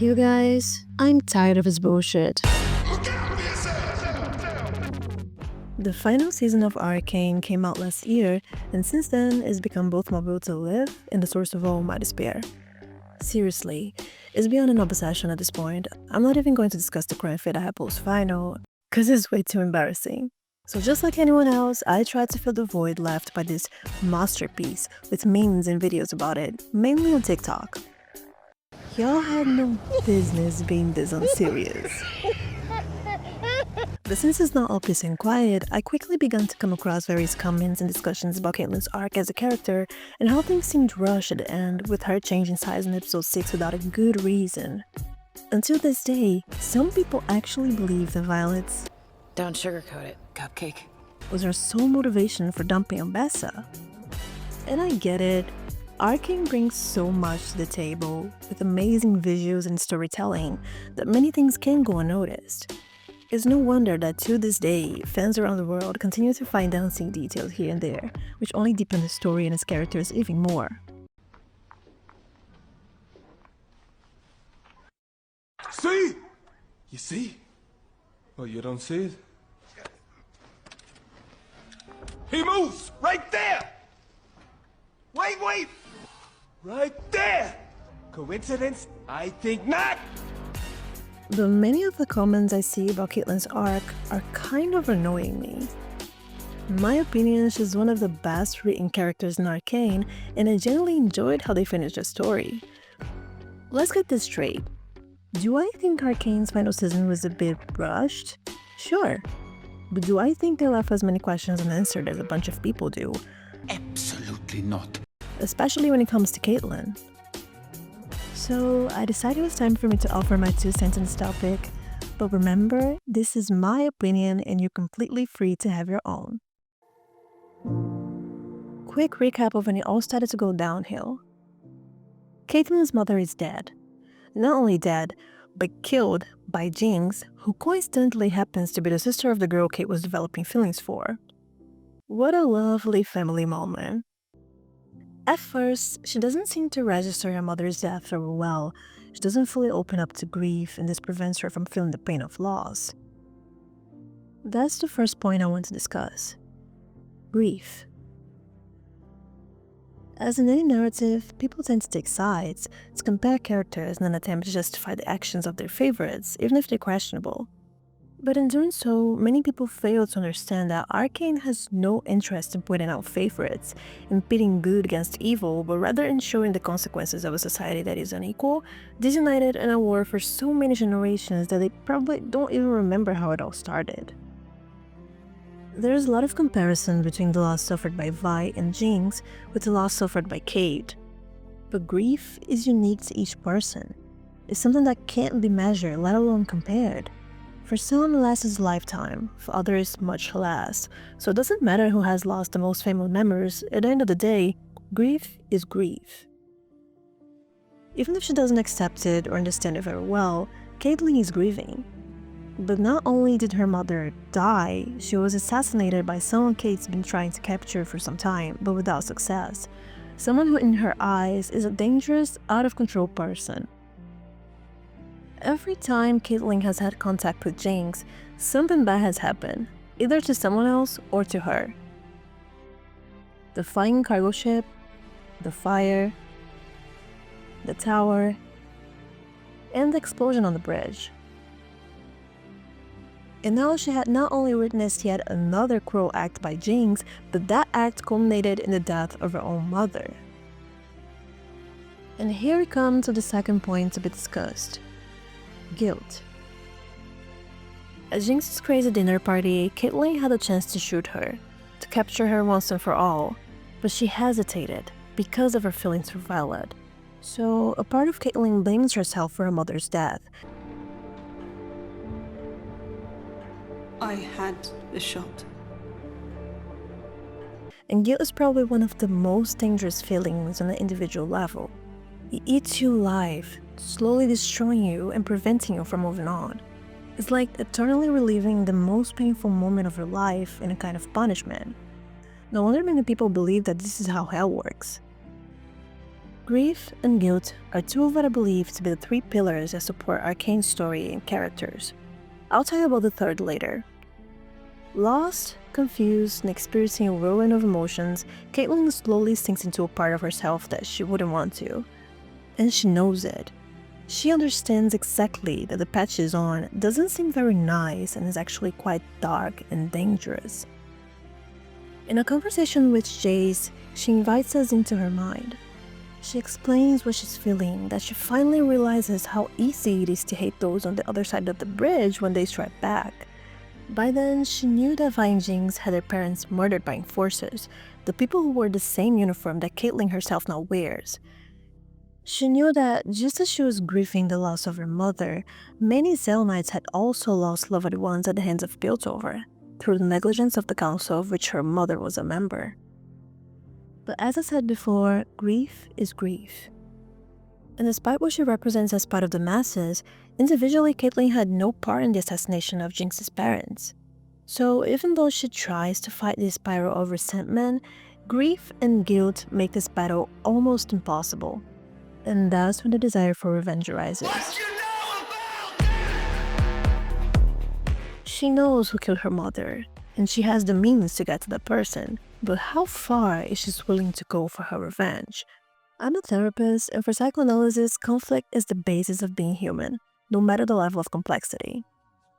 You guys, I'm tired of his bullshit. The final season of Arcane came out last year, and since then, it's become both my will to live and the source of all my despair. Seriously, it's beyond an obsession at this point. I'm not even going to discuss the crime fate I had post-final, cause it's way too embarrassing. So just like anyone else, I tried to fill the void left by this masterpiece with memes and videos about it, mainly on TikTok. Y'all had no business being this unserious. But since it's not all peace and quiet, I quickly began to come across various comments and discussions about Caitlyn's arc as a character and how things seemed rushed at the end, with her changing sides in episode 6 without a good reason. Until this day, some people actually believe that Violet's Don't sugarcoat it, Cupcake. was her sole motivation for dumping Ambessa. And I get it. Arcane brings so much to the table, with amazing visuals and storytelling, that many things can go unnoticed. It's no wonder that to this day, fans around the world continue to find unseen details here and there, which only deepen the story and its characters even more. See? You see? Oh, you don't see it? He moves! Right there! Wait! Right there! Coincidence? I think not! But many of the comments I see about Caitlyn's arc are kind of annoying me. In my opinion, she's one of the best written characters in Arcane, and I genuinely enjoyed how they finished the story. Let's get this straight. Do I think Arcane's final season was a bit rushed? Sure. But do I think they left as many questions unanswered as a bunch of people do? Absolutely not. Especially when it comes to Caitlyn. So I decided it was time for me to offer my 2 cents on this topic. But remember, this is my opinion and you're completely free to have your own. Quick recap of when it all started to go downhill. Caitlyn's mother is dead. Not only dead, but killed by Jinx, who coincidentally happens to be the sister of the girl Kate was developing feelings for. What a lovely family moment. At first, she doesn't seem to register her mother's death very well. She doesn't fully open up to grief, and this prevents her from feeling the pain of loss. That's the first point I want to discuss. Grief. As in any narrative, people tend to take sides, to compare characters in an attempt to justify the actions of their favorites, even if they're questionable. But in doing so, many people fail to understand that Arcane has no interest in pointing out favorites, in pitting good against evil, but rather in showing the consequences of a society that is unequal, disunited, and at war for so many generations that they probably don't even remember how it all started. There's a lot of comparison between the loss suffered by Vi and Jinx with the loss suffered by Cade. But grief is unique to each person. It's something that can't be measured, let alone compared. For some, it lasts a lifetime, for others, much less. So it doesn't matter who has lost the most famous members, at the end of the day, grief is grief. Even if she doesn't accept it or understand it very well, Caitlyn is grieving. But not only did her mother die, she was assassinated by someone Kate's been trying to capture for some time, but without success. Someone who in her eyes is a dangerous, out-of-control person. Every time Caitlyn has had contact with Jinx, something bad has happened, either to someone else or to her. The flying cargo ship, the fire, the tower, and the explosion on the bridge. And now she had not only witnessed yet another cruel act by Jinx, but that act culminated in the death of her own mother. And here we come to the second point to be discussed. Guilt. At Jinx's crazy dinner party, Caitlyn had a chance to shoot her, to capture her once and for all, but she hesitated because of her feelings for Violet. So a part of Caitlyn blames herself for her mother's death. I had the shot. And guilt is probably one of the most dangerous feelings on an individual level. It eats you alive, slowly destroying you and preventing you from moving on. It's like eternally reliving the most painful moment of your life in a kind of punishment. No wonder many people believe that this is how hell works. Grief and guilt are two of what I believe to be the three pillars that support Arcane's story and characters. I'll tell you about the third later. Lost, confused, and experiencing a whirlwind of emotions, Caitlin slowly sinks into a part of herself that she wouldn't want to. And she knows it. She understands exactly that the path she's on doesn't seem very nice and is actually quite dark and dangerous. In a conversation with Jace, she invites us into her mind. She explains what she's feeling, that she finally realizes how easy it is to hate those on the other side of the bridge when they strike back. By then, she knew that Vi and Jinx had their parents murdered by enforcers, the people who wore the same uniform that Caitlin herself now wears. She knew that, just as she was grieving the loss of her mother, many Zelenites had also lost loved ones at the hands of Piltover, through the negligence of the council of which her mother was a member. But as I said before, grief is grief. And despite what she represents as part of the masses, individually Caitlin had no part in the assassination of Jinx's parents. So even though she tries to fight this spiral of resentment, grief and guilt make this battle almost impossible. And that's when the desire for revenge arises. She knows who killed her mother, and she has the means to get to that person, but how far is she willing to go for her revenge? I'm a therapist, and for psychoanalysis, conflict is the basis of being human, no matter the level of complexity.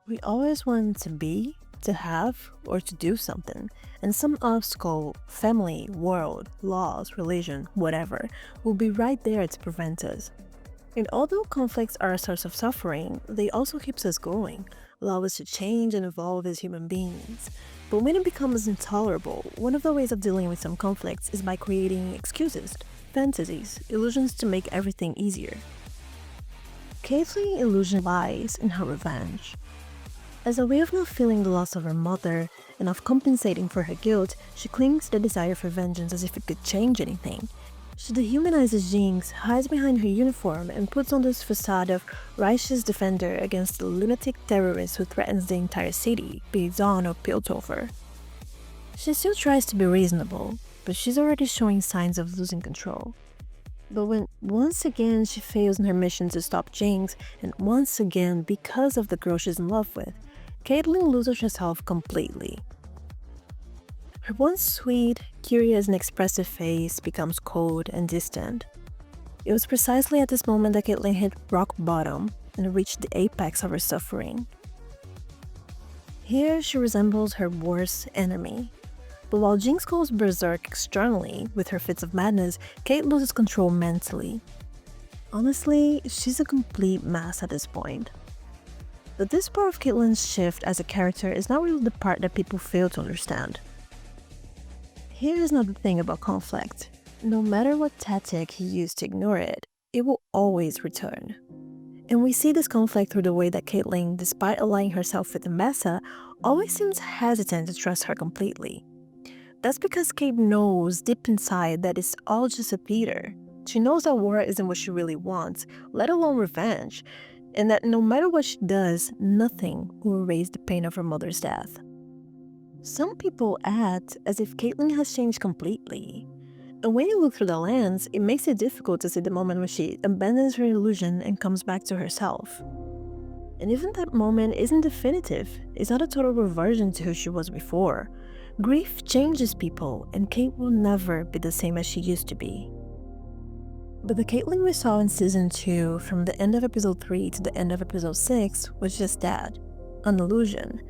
We always want to be, to have, or to do something, and some obstacle, family, world, laws, religion, whatever, will be right there to prevent us. And although conflicts are a source of suffering, they also keep us going, allow us to change and evolve as human beings. But when it becomes intolerable, one of the ways of dealing with some conflicts is by creating excuses, fantasies, illusions to make everything easier. Caitlin's illusion lies in her revenge. As a way of not feeling the loss of her mother and of compensating for her guilt, she clings to the desire for vengeance as if it could change anything. She dehumanizes Jinx, hides behind her uniform, and puts on this facade of righteous defender against the lunatic terrorist who threatens the entire city, be it Zaun or Piltover. She still tries to be reasonable, but she's already showing signs of losing control. But when once again she fails in her mission to stop Jinx, and once again because of the girl she's in love with, Caitlin loses herself completely. Her once sweet, curious and expressive face becomes cold and distant. It was precisely at this moment that Caitlin hit rock bottom and reached the apex of her suffering. Here she resembles her worst enemy. But while Jinx goes berserk externally with her fits of madness, Cait loses control mentally. Honestly, she's a complete mess at this point. But this part of Caitlin's shift as a character is not really the part that people fail to understand. Here is another thing about conflict. No matter what tactic he used to ignore it, it will always return. And we see this conflict through the way that Caitlin, despite aligning herself with Amasa, always seems hesitant to trust her completely. That's because Cait knows deep inside that it's all just a theater. She knows that war isn't what she really wants, let alone revenge, and that no matter what she does, nothing will erase the pain of her mother's death. Some people act as if Caitlin has changed completely. And when you look through the lens, it makes it difficult to see the moment when she abandons her illusion and comes back to herself. And even that moment isn't definitive. It's not a total reversion to who she was before. Grief changes people, and Cait will never be the same as she used to be. But the Caitlin we saw in Season 2, from the end of Episode 3 to the end of Episode 6, was just that. An illusion.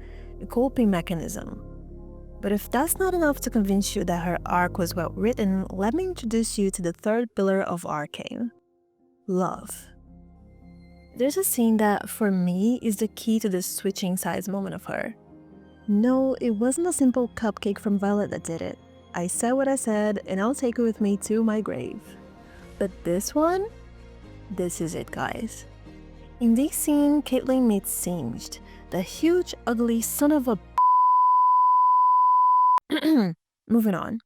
A coping mechanism. But if that's not enough to convince you that her arc was well written, let me introduce you to the third pillar of Arcane. Love. There's a scene that, for me, is the key to this switching sides moment of her. No, it wasn't a simple cupcake from Violet that did it. I said what I said, and I'll take it with me to my grave. But this one? This is it, guys. In this scene, Caitlin meets Singed, the huge, ugly son of a Moving on.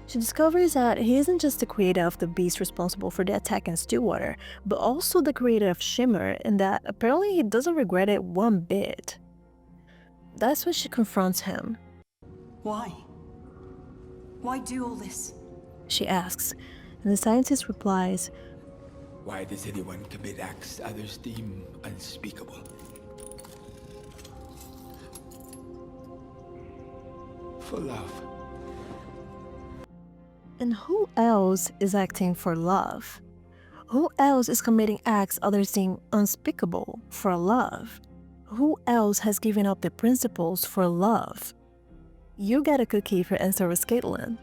She discovers that he isn't just the creator of the beast responsible for the attack in Stillwater, but also the creator of Shimmer, and that apparently he doesn't regret it one bit. That's when she confronts him. Why? Why do all this? She asks, and the scientist replies, Why does anyone commit acts others deem unspeakable? For love. And who else is acting for love? Who else is committing acts others deem unspeakable for love? Who else has given up their principles for love? You get a cookie for answer with Caitlin.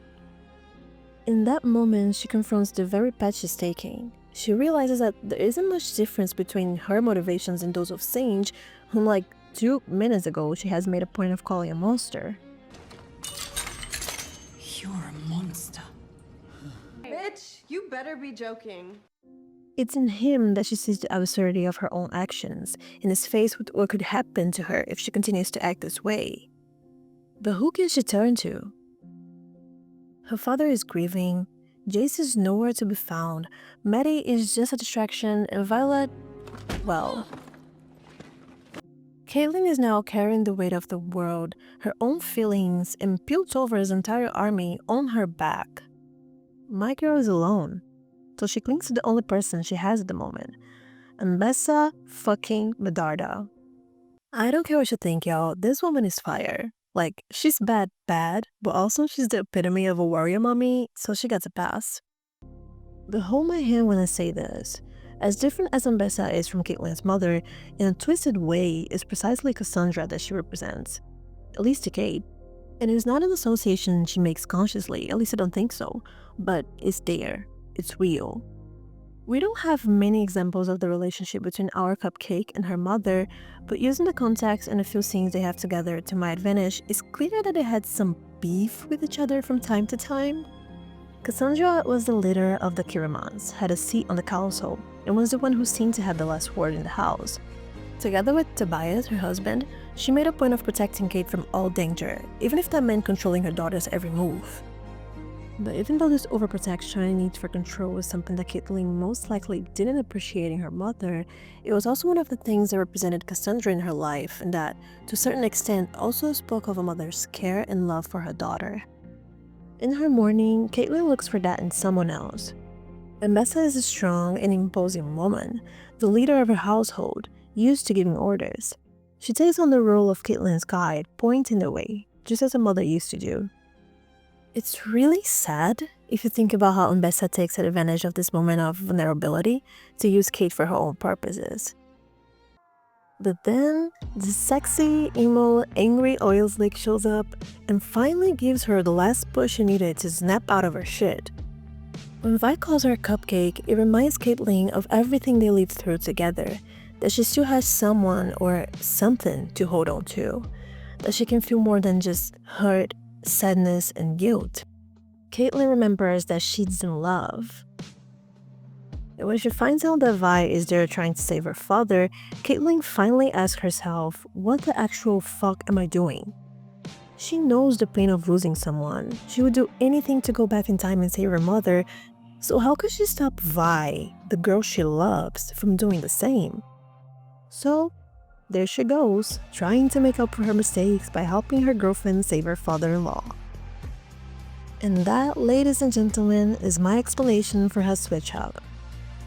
In that moment, she confronts the very path she's taking. She realizes that there isn't much difference between her motivations and those of Sage, whom like 2 minutes ago she has made a point of calling a monster. You're a monster. Bitch, you better be joking. It's in him that she sees the absurdity of her own actions and is faced with what could happen to her if she continues to act this way. But who can she turn to? Her father is grieving, Jace is nowhere to be found, Maddie is just a distraction, and Violet, well... Caitlin is now carrying the weight of the world, her own feelings, and Piltover's entire army on her back. My girl is alone, so she clings to the only person she has at the moment, Ambessa fucking Medarda. I don't care what you think, y'all, this woman is fire. Like, she's bad, but also she's the epitome of a warrior mommy, so she gets a pass. But hold my hand when I say this. As different as Ambessa is from Caitlin's mother, in a twisted way is precisely Cassandra that she represents. At least to Kate. And it's not an association she makes consciously, at least I don't think so, but it's there. It's real. We don't have many examples of the relationship between our cupcake and her mother, but using the context and a few scenes they have together to my advantage, it's clear that they had some beef with each other from time to time. Cassandra was the leader of the Kiramans, had a seat on the council, and was the one who seemed to have the last word in the house. Together with Tobias, her husband, she made a point of protecting Kate from all danger, even if that meant controlling her daughter's every move. But even though this overprotection and need for control was something that Caitlin most likely didn't appreciate in her mother, it was also one of the things that represented Cassandra in her life, and that, to a certain extent, also spoke of a mother's care and love for her daughter. In her mourning, Caitlin looks for that in someone else. Ambessa is a strong and imposing woman, the leader of her household, used to giving orders. She takes on the role of Caitlin's guide, pointing the way, just as a mother used to do. It's really sad if you think about how Ambessa takes advantage of this moment of vulnerability to use Kate for her own purposes. But then, the sexy, emo, angry oil slick shows up and finally gives her the last push she needed to snap out of her shit. When Vi calls her a cupcake, it reminds Caitlin of everything they lived through together, that she still has someone or something to hold on to, that she can feel more than just hurt, sadness, and guilt. Caitlin remembers that she's in love. And when she finds out that Vi is there trying to save her father, Caitlin finally asks herself, what the actual fuck am I doing? She knows the pain of losing someone. She would do anything to go back in time and save her mother, so how could she stop Vi, the girl she loves, from doing the same? So, there she goes, trying to make up for her mistakes by helping her girlfriend save her father-in-law. And that, ladies and gentlemen, is my explanation for her switch up.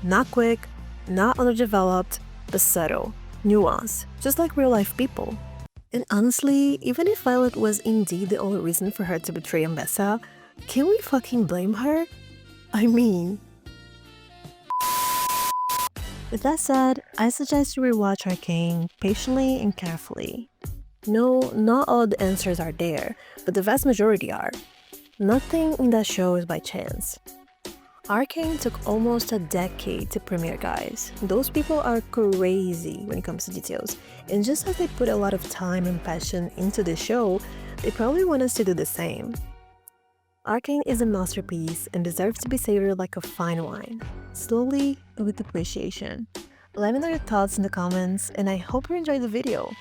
Not quick, not underdeveloped, but subtle, nuanced, just like real-life people. And honestly, even if Violet was indeed the only reason for her to betray Ambessa, can we fucking blame her? I mean... With that said, I suggest you rewatch Arcane patiently and carefully. No, not all the answers are there, but the vast majority are. Nothing in that show is by chance. Arcane took almost a decade to premiere, guys. Those people are crazy when it comes to details, and just as they put a lot of time and passion into the show, they probably want us to do the same. Arcane is a masterpiece and deserves to be savored like a fine wine, slowly and with appreciation. Let me know your thoughts in the comments, and I hope you enjoyed the video.